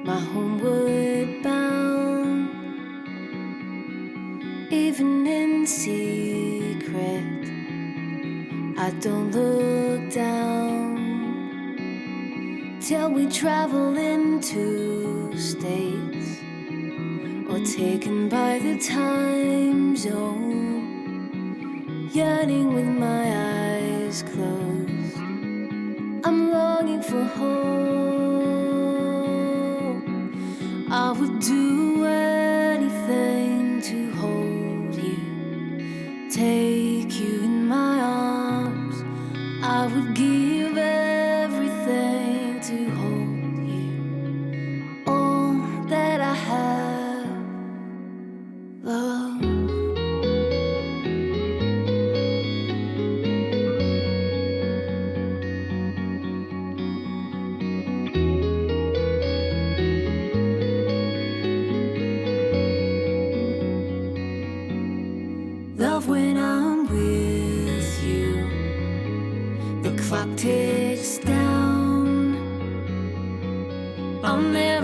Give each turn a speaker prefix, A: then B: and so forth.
A: my homeward bound, even in secret. I don't look down till we travel into states or taken by the time zone, yearning with my eyes closed. I'm longing for home. I would do anything to hold you, take you in my arms. I would give everything to hold you, all that I have, love. Love when I'm with you, the clock ticks down. I'll never